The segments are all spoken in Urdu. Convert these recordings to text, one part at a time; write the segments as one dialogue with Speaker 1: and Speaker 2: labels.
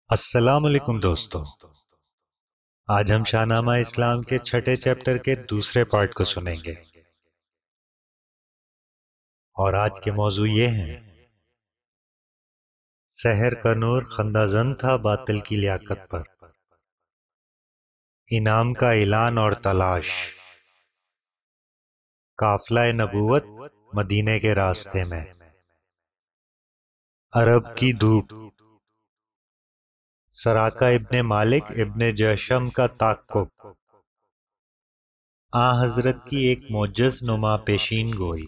Speaker 1: السلام علیکم دوستو، آج ہم شاہ نامہ اسلام کے چھٹے چیپٹر کے دوسرے پارٹ کو سنیں گے، اور آج کے موضوع یہ ہیں: سحر کا نور خندہ زن تھا باطل کی لیاقت پر، انعام کا اعلان اور تلاش، قافلہ نبوت مدینے کے راستے میں، عرب کی دھوپ، سراقہ ابن مالک ابن جشم کا تعقب، حضرت کی ایک معجز نما پیشین گوئی،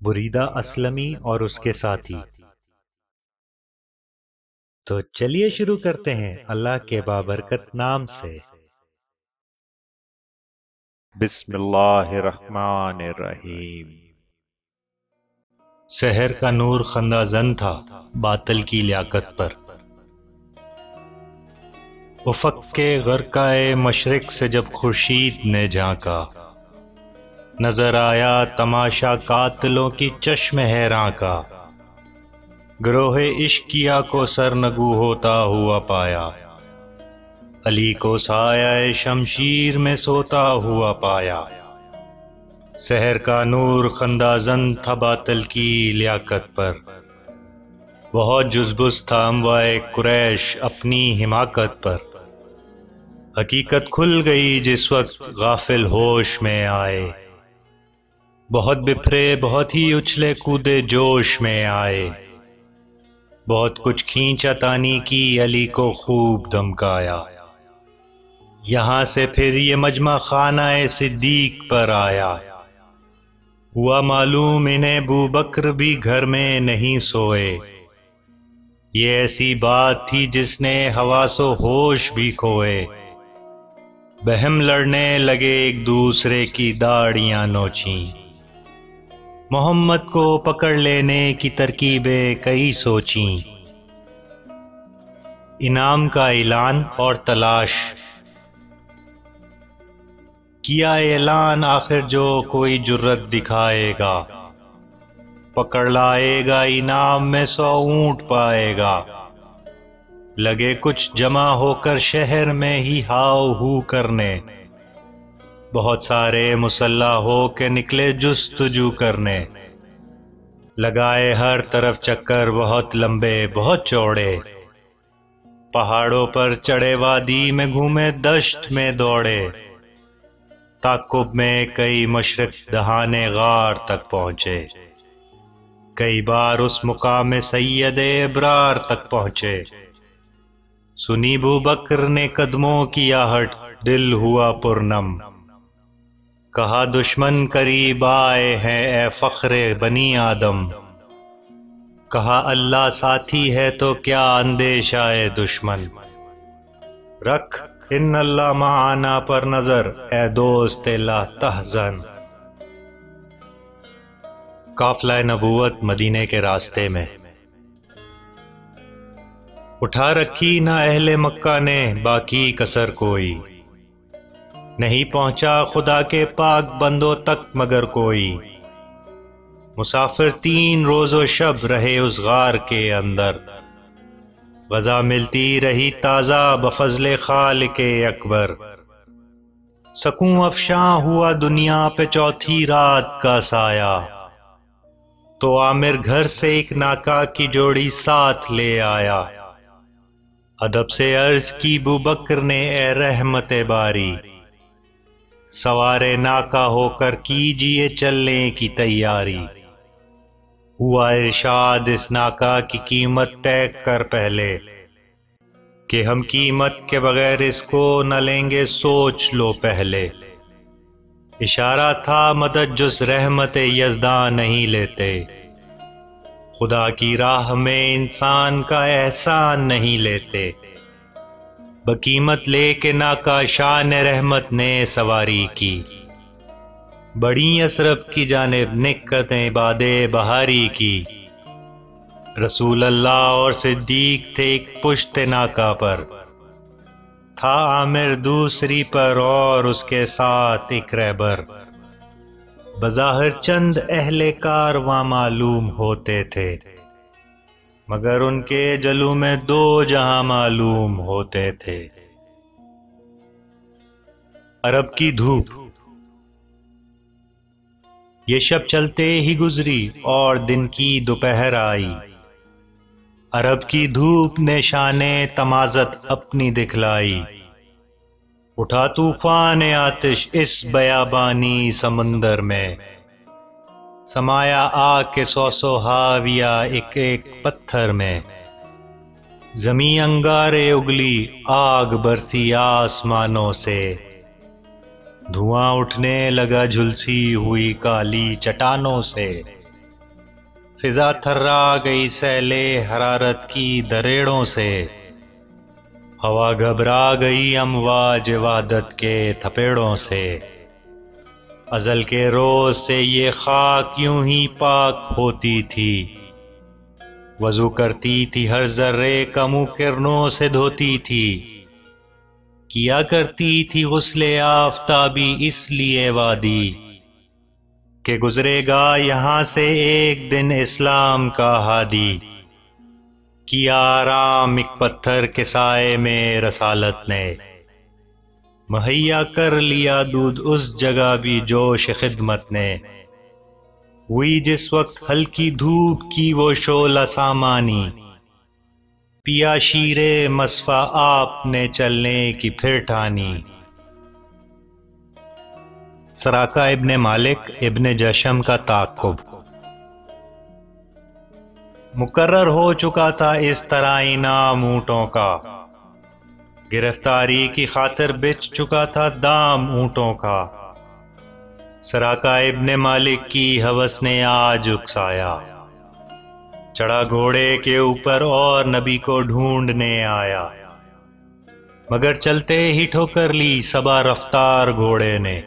Speaker 1: بریدہ اسلمی اور اس کے ساتھی۔ تو چلیے شروع کرتے ہیں اللہ کے بابرکت نام سے۔ بسم اللہ الرحمن الرحیم۔ سحر کا نور خندہ زن تھا باطل کی لیاقت پر، افق کے غرقۂ مشرق سے جب خورشید نے جھانکا، نظر آیا تماشا قاتلوں کی چشم حیراں کا، گروہ عشقیہ کو سرنگو ہوتا ہوا پایا، علی کو سایہ شمشیر میں سوتا ہوا پایا، سحر کا نور خندہ زن تھا باطل کی لیاقت پر، بہت جزبز تھا انواع قریش اپنی حماقت پر، حقیقت کھل گئی جس وقت غافل ہوش میں آئے، بہت بپھرے بہت ہی اچھلے کودے جوش میں آئے، بہت کچھ کھینچا تانی کی علی کو خوب دھمکایا، یہاں سے پھر یہ مجمع خانہ صدیق پر آیا، ہوا معلوم انہیں ابوبکر بھی گھر میں نہیں سوئے، یہ ایسی بات تھی جس نے حواس و ہوش بھی کھوئے، بہم لڑنے لگے ایک دوسرے کی داڑیاں نوچیں، محمد کو پکڑ لینے کی ترکیبیں کئی سوچیں، انعام کا اعلان اور تلاش، کیا اعلان آخر جو کوئی جرت دکھائے گا، پکڑ لائے گا انعام میں 100 اونٹ پائے گا، لگے کچھ جمع ہو کر شہر میں ہی ہاؤ ہو کرنے، بہت سارے مسلح ہو کے نکلے جستجو کرنے، لگائے ہر طرف چکر بہت لمبے بہت چوڑے، پہاڑوں پر چڑھے وادی میں گھومے دشت میں دوڑے، تعقب میں کئی مشرق دہانے غار تک پہنچے، کئی بار اس مقام سید ابرار تک پہنچے، سنی ابوبکر نے قدموں کی آہٹ دل ہوا پرنم، کہا دشمن قریب آئے ہیں اے فخر بنی آدم، کہا اللہ ساتھی ہے تو کیا اندیشہ ہے دشمن، رکھ ان اللہ معانا پر نظر اے دوست لا تحزن۔ قافلہ نبوت مدینے کے راستے میں، اٹھا رکھی نہ اہل مکہ نے باقی کسر کوئی، نہیں پہنچا خدا کے پاک بندوں تک مگر کوئی، مسافر 3 روز و شب رہے اس غار کے اندر، غذا ملتی رہی تازہ بفضل خالق اکبر، سکون افشاں ہوا دنیا پہ چوتھی رات کا سایہ، تو عامر گھر سے ایک ناکا کی جوڑی ساتھ لے آیا، ادب سے عرض کی ابوبکر نے اے رحمت باری، سوارے ناکا ہو کر کیجئے چلنے کی تیاری، ہوا ارشاد اس ناکا کی قیمت طے کر پہلے، کہ ہم قیمت کے بغیر اس کو نہ لیں گے سوچ لو پہلے، اشارہ تھا مدد جز رحمت یزداں نہیں لیتے، خدا کی راہ میں انسان کا احسان نہیں لیتے، بقیمت لے کے ناکا شان رحمت نے سواری کی، بڑی اشرف کی جانب نکتیں باد بہاری کی، رسول اللہ اور صدیق تھے ایک پشت ناکا پر، تھا عامر دوسری پر اور اس کے ساتھ ایک رہبر، بظاہر چند اہل کارواں معلوم ہوتے تھے، مگر ان کے جلو میں دو جہاں معلوم ہوتے تھے۔ عرب کی دھوپ۔ یہ شب چلتے ہی گزری اور دن کی دوپہر آئی، عرب کی دھوپ نے شان تمازت اپنی دکھلائی۔ اٹھا طوفان آتش اس بیابانی سمندر میں، سمایا آگ کے سو ہاویہ ایک ایک پتھر میں۔ زمیں انگارے اگلی، آگ برسی آسمانوں سے، دھواں اٹھنے لگا جھلسی ہوئی کالی چٹانوں سے۔ فضا تھرا گئی سیلے حرارت کی دریڑوں سے، ہوا گھبرا گئی امواج وحدت کے تھپیڑوں سے۔ ازل کے روز سے یہ خاک یوں ہی پاک ہوتی تھی، وضو کرتی تھی ہر ذرے کا منہ کرنوں سے دھوتی تھی، کیا کرتی تھی غسل آفتابی اس لیے وادی، کہ گزرے گا یہاں سے ایک دن اسلام کا ہادی۔ کیا آرام ایک پتھر کے سائے میں رسالت نے، مہیا کر لیا دودھ اس جگہ بھی جوش خدمت نے۔ ہوئی جس وقت ہلکی دھوپ کی وہ شعلہ سامانی، پیا شیر مصفا آپ نے چلنے کی پھر ٹھانی۔ سراقہ ابن مالک ابن جشم کا تعاقب۔ مقرر ہو چکا تھا اس طرح انعام اونٹوں کا، گرفتاری کی خاطر بچ چکا تھا دام اونٹوں کا۔ سراقہ ابن مالک کی ہوس نے آج اکسایا، چڑھا گھوڑے کے اوپر اور نبی کو ڈھونڈنے آیا، مگر چلتے ہی ٹھوکر لی صبا رفتار گھوڑے نے،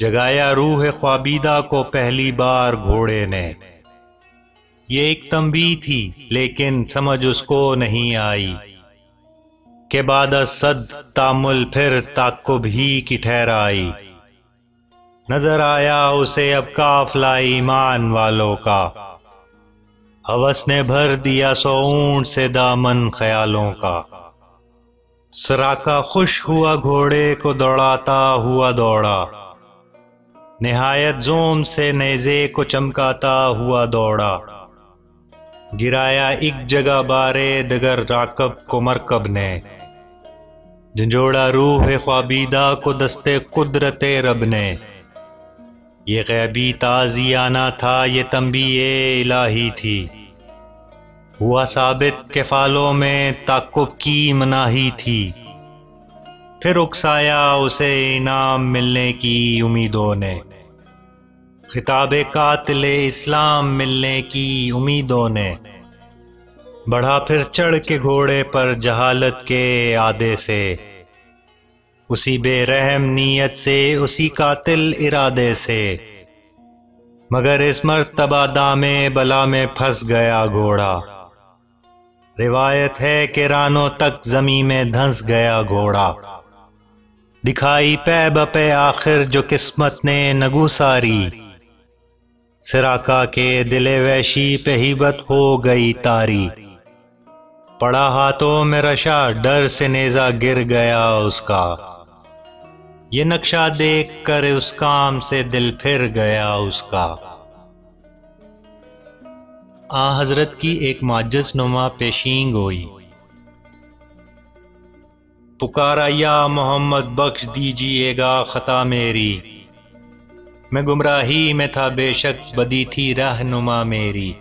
Speaker 1: جگایا روح خوابیدہ کو پہلی بار گھوڑے نے۔ یہ ایک تنبیہ تھی لیکن سمجھ اس کو نہیں آئی، کہ بعد از صد تامل پھر تعقب ہی کی ٹھہرائی۔ نظر آیا اسے اب قافلہ ایمان والوں کا، ہوس نے بھر دیا سو اونٹ سے دامن خیالوں کا۔ سراقہ خوش ہوا گھوڑے کو دوڑاتا ہوا دوڑا، نہایت زوم سے نیزے کو چمکاتا ہوا دوڑا۔ گرایا ایک جگہ بارے دگر راکب کو مرکب نے، جھنجھوڑا روح خوابیدہ کو دستے قدرت رب نے۔ یہ غیبی تازیانہ تھا، یہ تنبیہ الہی تھی، ہوا ثابت کہ فالوں میں تعقب کی مناہی تھی۔ پھر اکسایا اسے انعام ملنے کی امیدوں نے، خطاب قاتل اسلام ملنے کی امیدوں نے۔ بڑھا پھر چڑھ کے گھوڑے پر جہالت کے عادے سے، اسی بے رحم نیت سے، اسی قاتل ارادے سے، مگر اس مرتبہ دام بلا میں پھنس گیا گھوڑا۔ روایت ہے کہ رانوں تک زمیں میں دھنس گیا گھوڑا۔ دکھائی پے بپے آخر جو قسمت نے نگوساری، سراقہ کے دل وحشی پہ ہیبت ہو گئی طاری۔ پڑا ہاتھوں میں رشا، ڈر سے نیزہ گر گیا اس کا، یہ نقشہ دیکھ کر اس کام سے دل پھر گیا اس کا۔ حضرت کی ایک معجز نما پیشین گوئی۔ پکارا یا محمد بخش دیجئے گا خطا میری، میں گمراہی میں تھا بے شک بدی تھی رہنما میری۔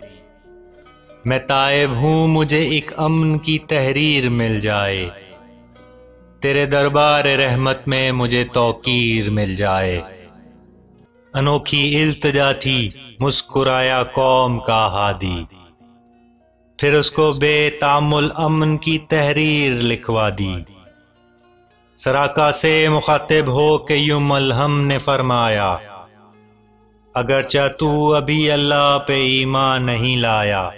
Speaker 1: میں تائب ہوں مجھے ایک امن کی تحریر مل جائے، تیرے دربار رحمت میں مجھے توقیر مل جائے۔ انوکھی التجا تھی، مسکرایا قوم کا ہادی، پھر اس کو بے تامل امن کی تحریر لکھوا دی۔ سراقہ سے مخاطب ہو کہ یوں ملہم نے فرمایا، اگرچہ تو ابھی اللہ پہ ایمان نہیں لایا،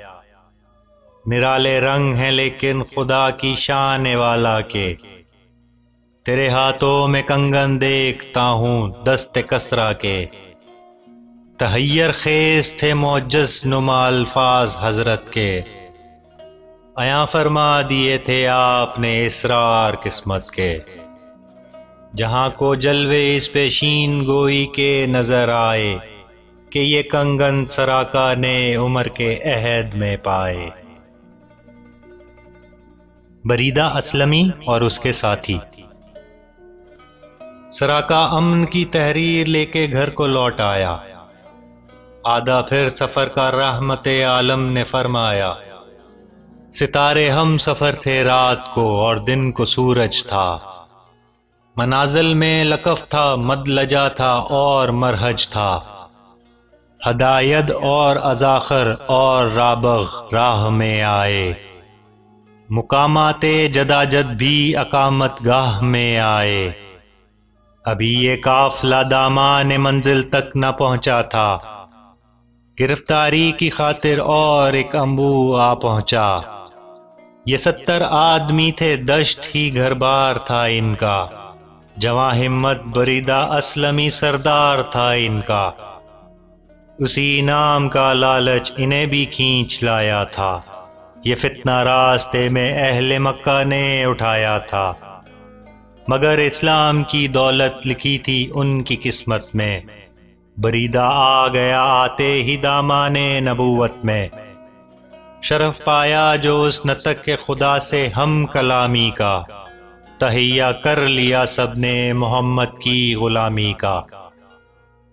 Speaker 1: نرالے رنگ ہیں لیکن خدا کی شان والا کے، تیرے ہاتھوں میں کنگن دیکھتا ہوں دست کسرا کے۔ تحیر خیز تھے معجز نما الفاظ حضرت کے، عیاں فرما دیے تھے آپ نے اسرار قسمت کے، جہاں کو جلوے اس پیشین گوئی کے نظر آئے کہ یہ کنگن سراکا نے عمر کے عہد میں پائے۔ بریدہ اسلمی اور اس کے ساتھی۔ سراکا امن کی تحریر لے کے گھر کو لوٹ آیا، آدھا پھر سفر کا رحمت عالم نے فرمایا، ستارے ہم سفر تھے رات کو اور دن کو سورج تھا، منازل میں لکف تھا مد لجا تھا اور مرحج تھا، ہدایت اور ازاخر اور رابغ راہ میں آئے، مقامات جداجد بھی اقامت گاہ میں آئے، ابھی یہ قافلہ دامان منزل تک نہ پہنچا تھا، گرفتاری کی خاطر اور ایک امبو آ پہنچا، یہ 70 آدمی تھے دشت ہی گھر بار تھا ان کا، جواں ہمت بریدہ اسلمی سردار تھا ان کا، اسی نام کا لالچ انہیں بھی کھینچ لایا تھا، یہ فتنہ راستے میں اہل مکہ نے اٹھایا تھا، مگر اسلام کی دولت لکھی تھی ان کی قسمت میں، بریدہ آ گیا آتے ہی دامان نبوت میں، شرف پایا جو اس نطق کے خدا سے ہم کلامی کا، تہیہ کر لیا سب نے محمد کی غلامی کا،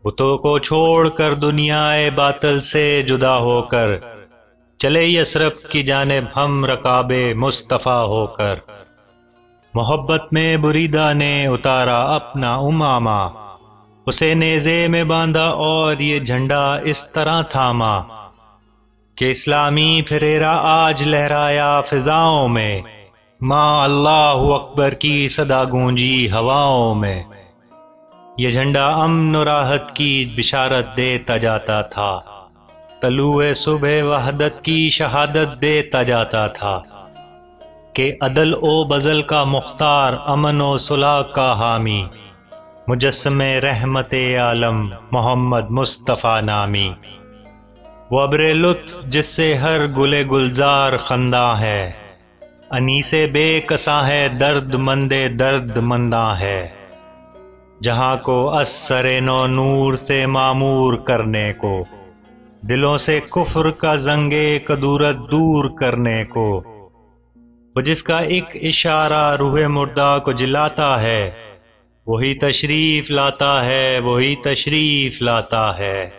Speaker 1: بتوں کو چھوڑ کر دنیا باطل سے جدا ہو کر، چلے یثرب کی جانب ہم رکاب مصطفیٰ ہو کر، محبت میں بریدہ نے اتارا اپنا امامہ، اسے نیزے میں باندھا اور یہ جھنڈا اس طرح تھاما کہ اسلامی پھریرا آج لہرایا فضاؤں میں، ماں اللہ اکبر کی صدا گونجی ہواؤں میں، یہ جھنڈا امن و راحت کی بشارت دیتا جاتا تھا، طلوع صبح وحدت کی شہادت دیتا جاتا تھا کہ عدل و بذل کا مختار، امن و صلح کا حامی، مجسم رحمت عالم محمد مصطفیٰ نامی، وہ ابر لطف جس سے ہر گل گلزار خنداں ہے، انیس بے کساں ہے درد مند درد منداں ہے، جہاں کو اثر نو نور سے معمور کرنے کو، دلوں سے کفر کا زنگ کدورت دور کرنے کو، وہ جس کا ایک اشارہ روح مردہ کو جلاتا ہے، وہی تشریف لاتا ہے، وہی تشریف لاتا ہے۔